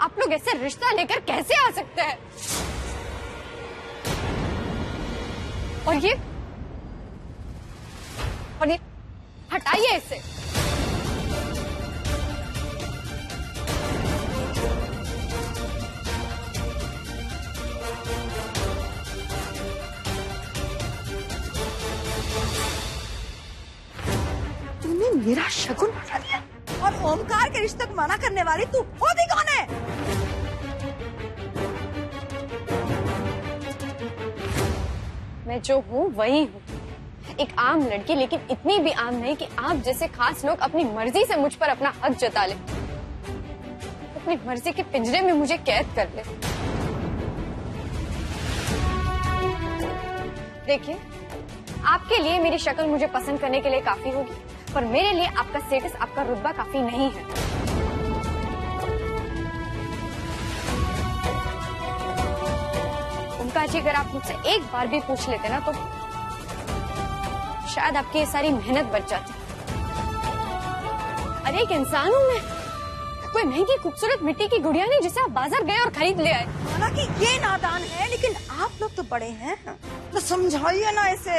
आप लोग ऐसे रिश्ता लेकर कैसे आ सकते हैं? और ये हटाइए इसे। तूने मेरा शगुन बना दिया और ओमकार के रिश्ते को मना करने वाली तू होती कौन है? मैं जो हूँ वही हूँ, एक आम लड़की, लेकिन इतनी भी आम नहीं कि आप जैसे खास लोग अपनी मर्जी से मुझ पर अपना हक जता ले, अपनी मर्जी के पिंजरे में मुझे कैद कर ले। देखिए, आपके लिए मेरी शक्ल मुझे पसंद करने के लिए काफी होगी, पर मेरे लिए आपका स्टेटस, आपका रुतबा काफी नहीं है। ओमकार जी, अगर आप मुझसे एक बार भी पूछ लेते ना तो शायद आपकी ये सारी मेहनत बच जाती। अरे एक इंसान हूं मैं, कोई महंगी खूबसूरत मिट्टी की गुड़िया नहीं जिसे आप बाजार गए और खरीद ले आए। हालांकि ये नादान है, लेकिन आप लोग तो बड़े हैं, तो समझाइए ना इसे।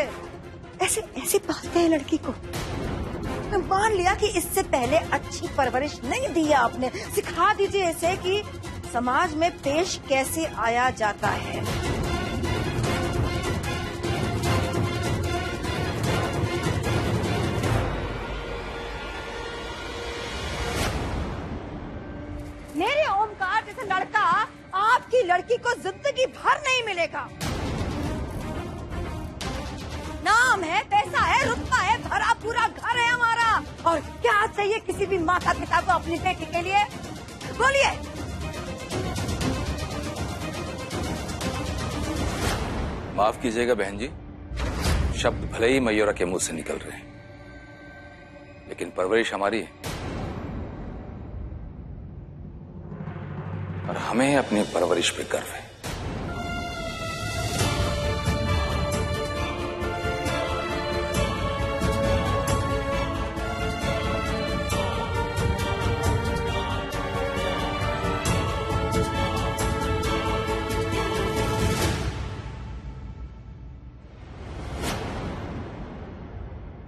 ऐसे ऐसे पालते हैं लड़की को। मैं मान लिया कि इससे पहले अच्छी परवरिश नहीं दी है आपने, सिखा दीजिए इसे कि समाज में पेश कैसे आया जाता है। मेरे ओमकार जैसा लड़का आपकी लड़की को जिंदगी भर नहीं मिलेगा। नाम है, पैसा है, रुतबा है, भरा पूरा घर है हमारा। और क्या चाहिए किसी भी माता पिता को अपनी बेटी के लिए? बोलिए। माफ कीजिएगा बहन जी, शब्द भले ही मयूरा के मुंह से निकल रहे हैं, लेकिन परवरिश हमारी है और हमें अपनी परवरिश पे गर्व है।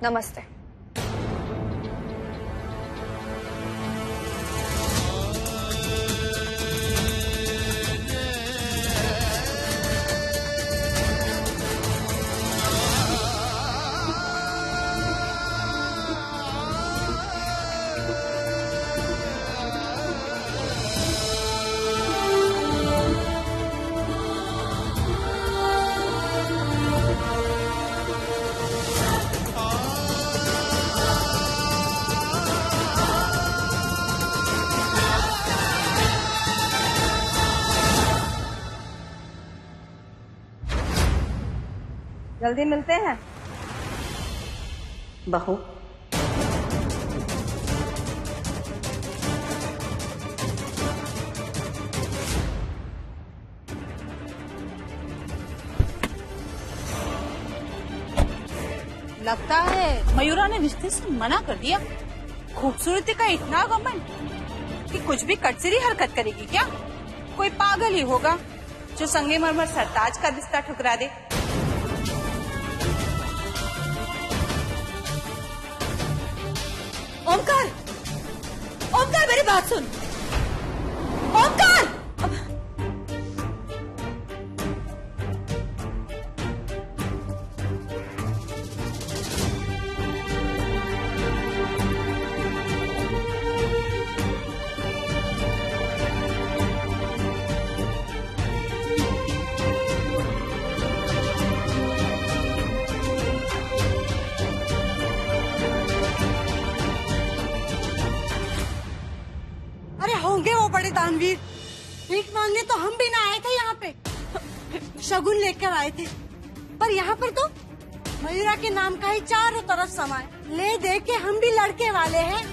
नमस्ते। जल्दी मिलते हैं बहू। लगता है मयूरा ने रिश्ते से मना कर दिया। खूबसूरती का इतना घमंड कि कुछ भी कटसिरी हरकत करेगी क्या? कोई पागल ही होगा जो संगमरमर सरताज का रिश्ता ठुकरा दे। ओमकार, ओमकार मेरी बात सुन। ओमकार, होंगे वो बड़े दानवीर। भीख मांगने तो हम भी ना आए थे यहाँ पे, शगुन लेकर आए थे। पर यहाँ पर तो मयूरा के नाम का ही चारों तरफ समाए ले दे के हम भी लड़के वाले हैं।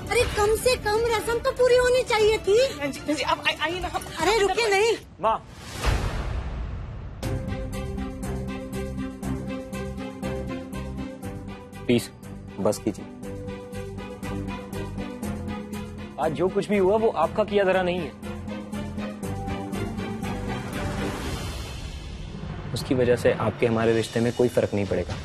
अरे कम से कम रस्म तो पूरी होनी चाहिए थी। जी, आप आइए ना। अरे रुके नहीं माँ, प्लीज बस कीजिए। आज जो कुछ भी हुआ वो आपका किया धरा नहीं है। उसकी वजह से आपके हमारे रिश्ते में कोई फर्क नहीं पड़ेगा।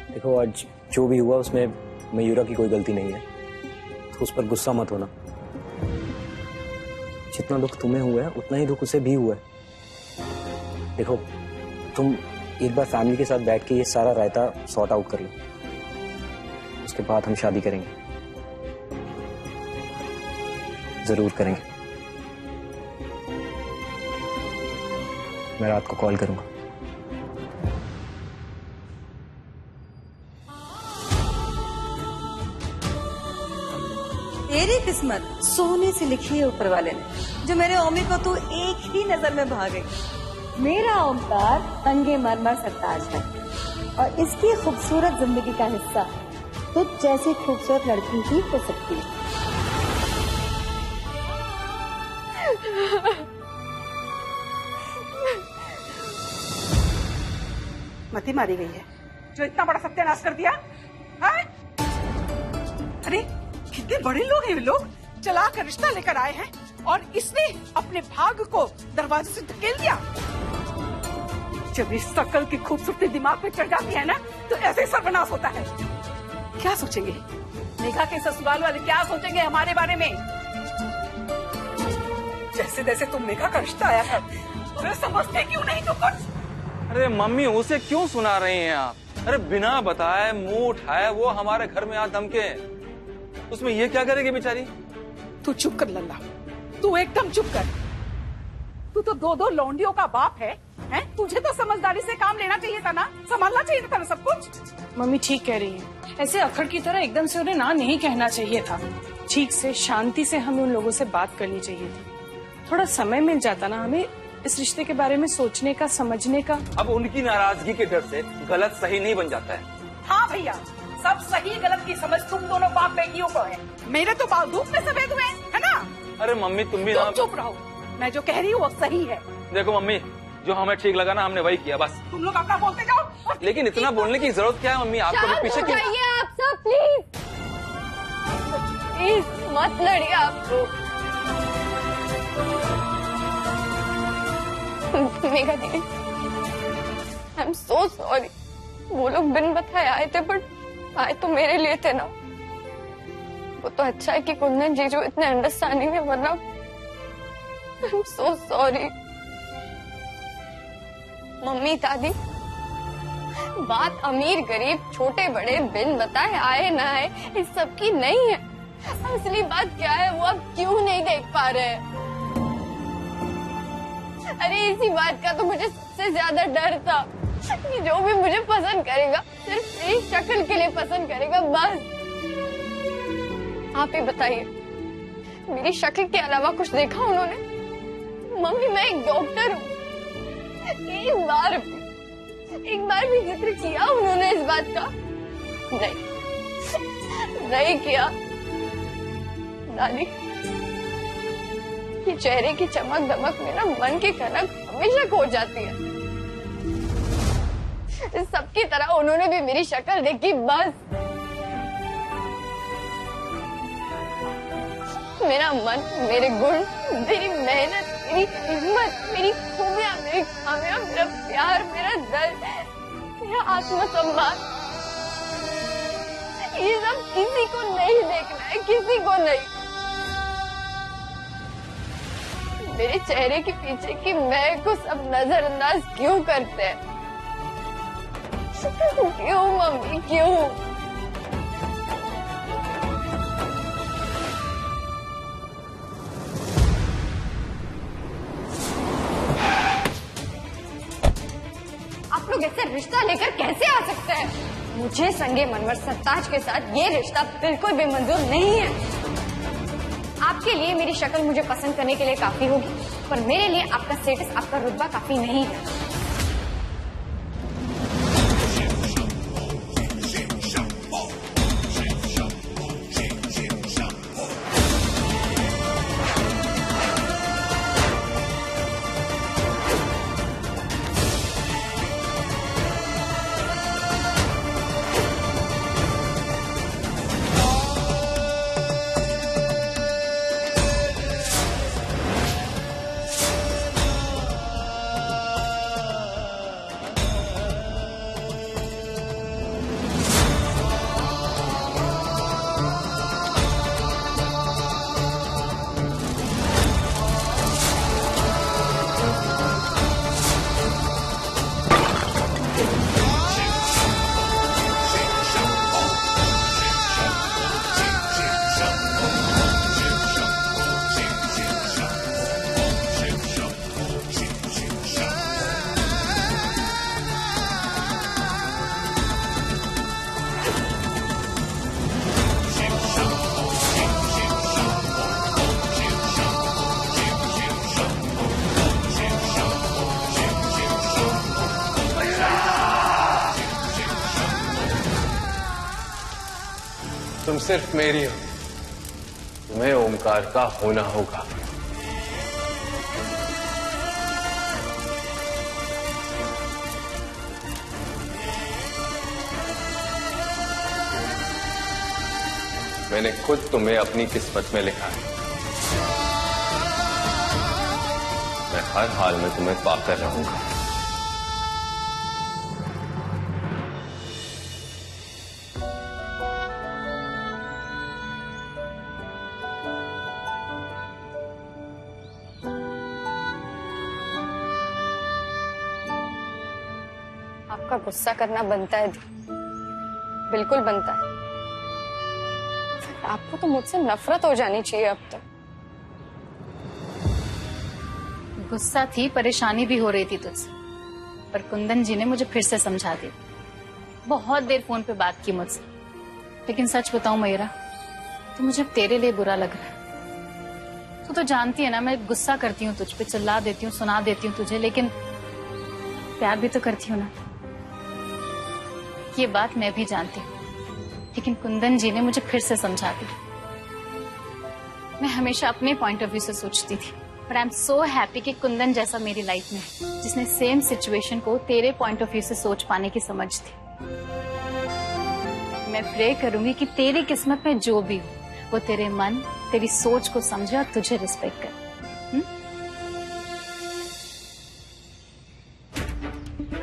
देखो, आज जो भी हुआ उसमें मयूरा की कोई गलती नहीं है, तो उस पर गुस्सा मत होना। जितना दुख तुम्हें हुआ है उतना ही दुख उसे भी हुआ है। देखो, तुम एक बार फैमिली के साथ बैठ के ये सारा रायता सॉर्ट आउट कर लो, उसके बाद हम शादी करेंगे, जरूर करेंगे। मैं रात को कॉल करूंगा। तेरी किस्मत सोने से लिखी है ऊपर वाले ने, जो मेरे ओमी को तू एक ही नजर में भा गई। मेरा ओमकार संगमरमर सरताज है और इसकी खूबसूरत जिंदगी का हिस्सा तुझ जैसी खूबसूरत लड़की ही हो सकती है। मती मारी गई है जो इतना बड़ा सत्यानाश कर दिया। हाँ? अरे कितने बड़े लोग हैं ये लोग, चला कर रिश्ता लेकर आए हैं और इसने अपने भाग को दरवाजे से धकेल दिया। जब इस शकल की खूबसूरती दिमाग पे चढ़ जाती है ना, तो ऐसे ही सर्वनाश होता है। क्या सोचेंगे मेघा के ससुराल वाले, क्या सोचेंगे हमारे बारे में? जैसे जैसे तुम मेघा का रिश्ता आया था, तुम्हें समझते क्यों नहीं तुम कुछ? अरे मम्मी, उसे क्यों सुना रही हैं आप? अरे बिना बताए मुंह उठाए वो हमारे घर में आ धमके, उसमें ये क्या करेगी बेचारी? तू चुप कर लल्ला, तू एकदम चुप कर। तू तो दो दो लौंडियों का बाप है, हैं? तुझे तो समझदारी से काम लेना चाहिए था ना, संभालना चाहिए था ना सब कुछ। मम्मी ठीक कह रही है, ऐसे अखड़ की तरह एकदम से उन्हें ना नहीं कहना चाहिए था। ठीक से शांति से हमें उन लोगों से बात करनी चाहिए थी। थोड़ा समय मिल जाता ना हमें इस रिश्ते के बारे में सोचने का, समझने का। अब उनकी नाराजगी के डर से गलत सही नहीं बन जाता है। हाँ भैया, सब सही गलत की समझ तुम दोनों बाप बेटियों को है। मेरे तो बाल धूप में सफेद हुए, है ना? अरे मम्मी तुम भी तुम चुप रहो, मैं जो कह रही हूँ वो सही है। देखो मम्मी, जो हमें ठीक लगा ना हमने वही किया बस। तुम लोग अपना बोलते जाओ। लेकिन इतना बोलने की जरूरत क्या है मम्मी? आप कभी पीछे क्यों? आप सब प्लीज प्लीज मत लड़िए आप लोग। मेघा दीदी, आई एम सो सॉरी। वो लोग बिन बताए आए थे, बट आए तो मेरे लिए थे ना। वो तो अच्छा है कि कुंदन जीजू इतने अंडरस्टैंडिंग है, वरना I am so sorry. Mummy दादी, बात अमीर गरीब छोटे बड़े बिन बताए आए ना आए इस सब की नहीं है। असली बात क्या है वो आप क्यों नहीं देख पा रहे हैं? अरे इसी बात का तो मुझे सबसे ज्यादा डर था कि जो भी मुझे पसंद करेगा सिर्फ मेरी शक्ल के लिए पसंद करेगा, बस। आप ही बताइए, मेरी शक्ल के अलावा कुछ देखा उन्होंने? मम्मी, मैं एक डॉक्टर हूँ। एक बार भी जिक्र किया उन्होंने इस बात का? नहीं किया। दादी, ये चेहरे की चमक दमक में ना मन की कनक हमेशा खो जाती है। सबकी तरह उन्होंने भी मेरी शक्ल देखी, बस। मेरा मन, मेरे गुण, मेरी मेहनत, मेरी हिम्मत, मेरी खूबियां, मेरी खामियां, मेरा प्यार, मेरा दर्द, मेरा आत्मसम्मान, ये सब किसी को नहीं देखना है, किसी को नहीं। मेरे चेहरे के पीछे की मैं को सब नजरअंदाज क्यों करते हैं? क्यों मम्मी, क्यों? आप लोग ऐसे रिश्ता लेकर कैसे आ सकते हैं? मुझे संगे मनवर सरताज के साथ ये रिश्ता बिल्कुल भी मंजूर नहीं है। आपके लिए मेरी शक्ल मुझे पसंद करने के लिए काफी होगी, पर मेरे लिए आपका स्टेटस, आपका रुतबा काफी नहीं है। तुम सिर्फ मेरी हो, तुम्हें ओमकार का होना होगा। मैंने खुद तुम्हें अपनी किस्मत में लिखा है। मैं हर हाल में तुम्हें पाकर रहूंगा। आपका गुस्सा करना बनता है दी, बिल्कुल बनता है। आपको तो मुझसे नफरत हो जानी चाहिए अब तक। गुस्सा थी, परेशानी भी हो रही थी तुझसे, पर कुंदन जी ने मुझे फिर से समझा दिया। बहुत देर फोन पे बात की मुझसे, लेकिन सच बताऊं मयूरा, तो मुझे तेरे लिए बुरा लग रहा है। तू तो जानती है ना, मैं गुस्सा करती हूँ तुझ पे, चिल्ला देती हूँ, सुना देती हूँ तुझे, लेकिन प्यार भी तो करती हूँ ना। ये बात मैं भी जानती हूँ, लेकिन कुंदन जी ने मुझे फिर से समझा दिया। मैं हमेशा अपने पॉइंट ऑफ व्यू से सोचती थी, but I am so happy कि कुंदन जैसा मेरी लाइफ में है, जिसने सेम सिचुएशन को तेरे पॉइंट ऑफ व्यू से सोच पाने की समझ थी। मैं प्रे करूंगी कि तेरी किस्मत में जो भी हो, वो तेरे मन, तेरी सोच को समझे और तुझे रिस्पेक्ट करे।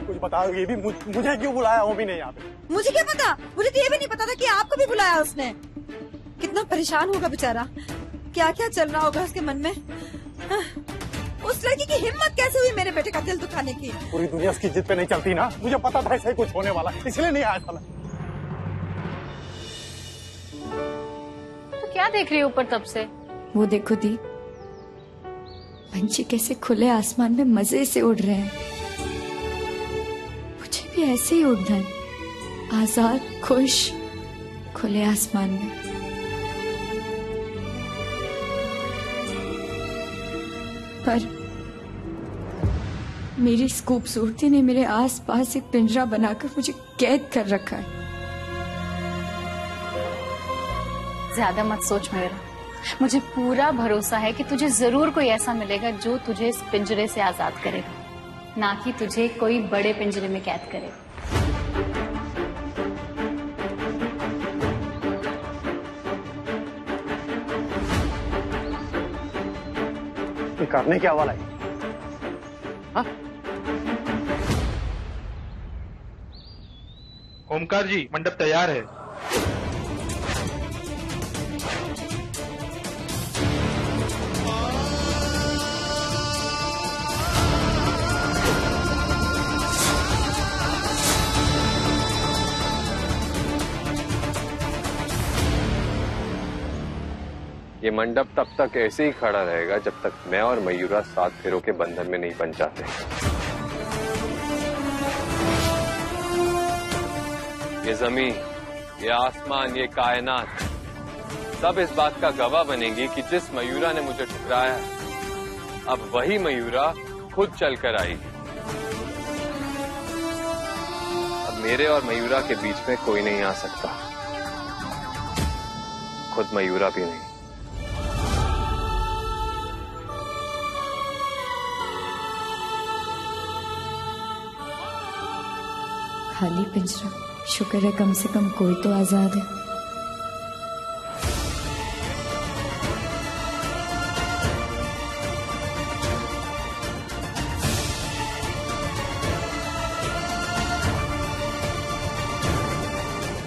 कुछ बताओ, ये भी मुझे क्यों बुलाया हो भी नहीं यहाँ पे? मुझे क्या पता, मुझे तो ये भी नहीं पता था कि आपको भी बुलाया उसने। कितना परेशान होगा बेचारा, क्या क्या चल रहा होगा उसके मन में। उस लड़की की हिम्मत कैसे हुई मेरे बेटे का दिल दुखाने की। पूरी दुनिया उसकी जिद पे नहीं चलती ना, मुझे पता था ऐसा ही कुछ होने वाला, इसलिए नहीं आया था। तो क्या देख रही हो ऊपर तब से? वो देखो दी, पंछी कैसे खुले आसमान में मजे से उड़ रहे हैं। मुझे भी ऐसे ही उड़ना है, आजाद, खुश, खुले आसमान में। पर मेरी इस खूबसूरती ने मेरे आसपास एक पिंजरा बनाकर मुझे कैद कर रखा है। ज्यादा मत सोच मेरा, मुझे पूरा भरोसा है कि तुझे जरूर कोई ऐसा मिलेगा जो तुझे इस पिंजरे से आजाद करेगा, ना कि तुझे कोई बड़े पिंजरे में कैद करेगा। करने क्या वाला है? हाँ? ओमकार जी, मंडप तैयार है। ये मंडप तब तक ऐसे ही खड़ा रहेगा जब तक मैं और मयूरा 7 फेरों के बंधन में नहीं बन जाते। ये जमीन, ये आसमान, ये कायनात सब इस बात का गवाह बनेंगी कि जिस मयूरा ने मुझे ठुकराया अब वही मयूरा खुद चलकर आएगी। अब मेरे और मयूरा के बीच में कोई नहीं आ सकता, खुद मयूरा भी नहीं। खाली पिंजरा, शुक्र है कम से कम कोई तो आजाद है।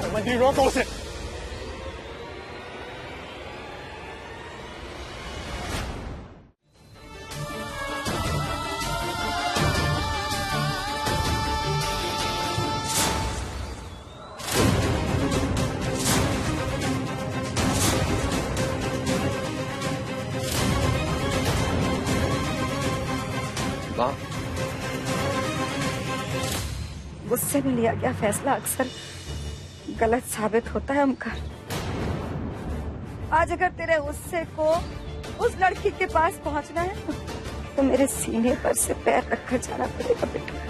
मंत्री रोको उसे। माँ, गुस्से में लिया गया फैसला अक्सर गलत साबित होता है ओमकार। आज अगर तेरे गुस्से को उस लड़की के पास पहुंचना है तो मेरे सीने पर से पैर रखकर जाना पड़ेगा बेटा।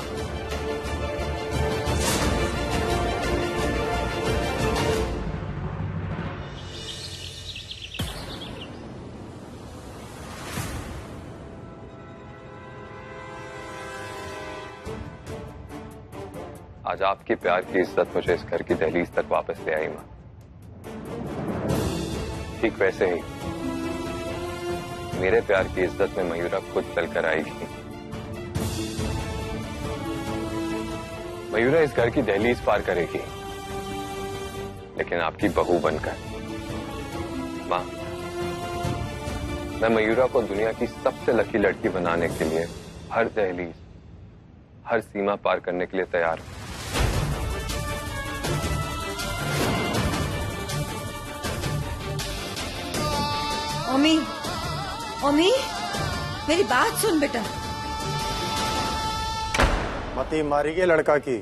आज आपके प्यार की इज्जत मुझे इस घर की दहलीज तक वापस ले आई माँ। ठीक वैसे ही मेरे प्यार की इज्जत में मयूरा खुद चलकर आएगी। मयूरा इस घर की दहलीज पार करेगी, लेकिन आपकी बहू बनकर। माँ, मैं मयूरा को दुनिया की सबसे लकी लड़की बनाने के लिए हर दहलीज, हर सीमा पार करने के लिए तैयार हूं। ओमी, ओमी, मेरी बात सुन बेटा। मती मारी के लड़का की।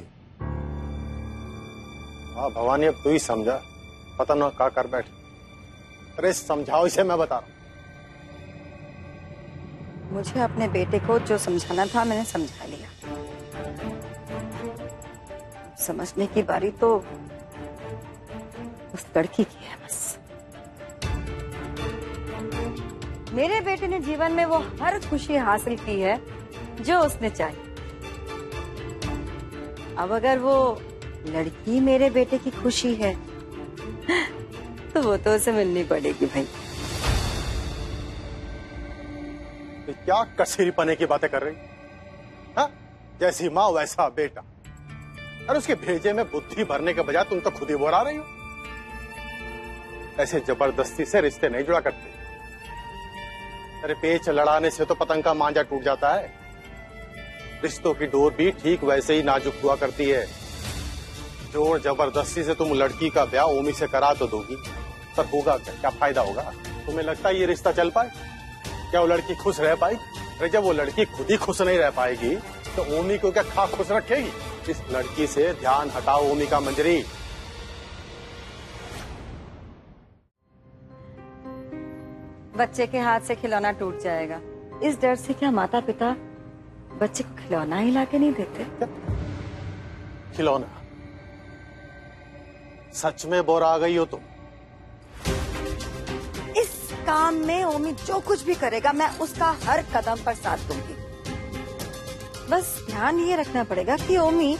हाँ भवानी, अब तू ही समझा, पता ना क्या कर बैठ। अरे समझाओ इसे, मैं बता रहा हूं। मुझे अपने बेटे को जो समझाना था मैंने समझा लिया। समझने की बारी तो उस लड़की की है बस। मेरे बेटे ने जीवन में वो हर खुशी हासिल की है जो उसने चाही। अब अगर वो लड़की मेरे बेटे की खुशी है तो वो तो उसे मिलनी पड़ेगी भाई। ये क्या कसीरी पने की बातें कर रही? हाँ? जैसी माँ वैसा बेटा। अरे उसके भेजे में बुद्धि भरने के बजाय तुम तो खुद ही बोरा रही हो। ऐसे जबरदस्ती से रिश्ते नहीं जुड़ा करते। अरे पेच लड़ाने से तो पतंग का मांझा टूट जाता है। रिश्तों की डोर भी ठीक वैसे ही नाजुक हुआ करती है। जोर जबरदस्ती से तुम लड़की का ब्याह ओमी से करा तो दोगी, पर होगा क्या? क्या फायदा होगा? तुम्हें लगता है ये रिश्ता चल पाए? क्या वो लड़की खुश रह पाएगी? अरे जब वो लड़की खुद ही खुश नहीं रह पाएगी तो ओमी को क्या खा खुश रखेगी? इस लड़की से ध्यान हटाओ ओमी का मंजरी। बच्चे के हाथ से खिलौना टूट जाएगा, इस डर से क्या माता पिता बच्चे को खिलौना ही लाके नहीं देते? खिलौना? सच में बोरा आ गई हो तुम? इस काम में ओमी जो कुछ भी करेगा मैं उसका हर कदम पर साथ दूंगी। बस ध्यान ये रखना पड़ेगा कि ओमी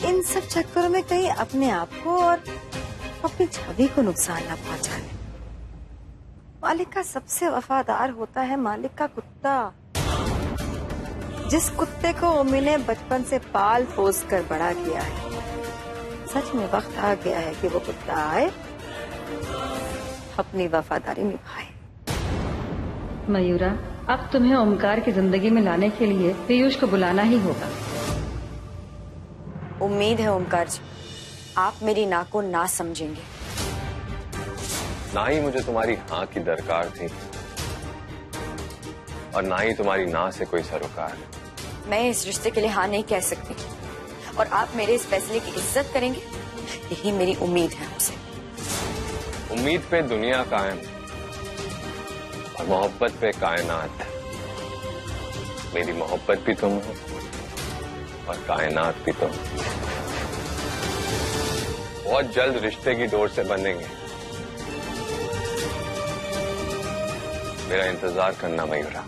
इन सब चक्करों में कहीं अपने आप को और अपनी छवि को नुकसान न पहुंचा ले। मालिक का सबसे वफादार होता है मालिक का कुत्ता। जिस कुत्ते को ओमी ने बचपन से पाल पोस कर बड़ा किया है, सच में वक्त आ गया है कि वो कुत्ता आए, अपनी वफादारी निभाए। मयूरा, अब तुम्हें ओमकार की जिंदगी में लाने के लिए पीयूष को बुलाना ही होगा। उम्मीद है ओमकार जी, आप मेरी ना को ना समझेंगे। ना ही मुझे तुम्हारी हाँ की दरकार थी और ना ही तुम्हारी ना से कोई सरोकार। मैं इस रिश्ते के लिए हाँ नहीं कह सकती और आप मेरे इस फैसले की इज्जत करेंगे, यही मेरी उम्मीद है आपसे। उम्मीद पे दुनिया कायम और मोहब्बत पे कायनात। मेरी मोहब्बत भी तुम हो और कायनात भी तुम। बहुत जल्द रिश्ते की डोर से बंधेंगे। मेरा इंतजार करना मयूरा।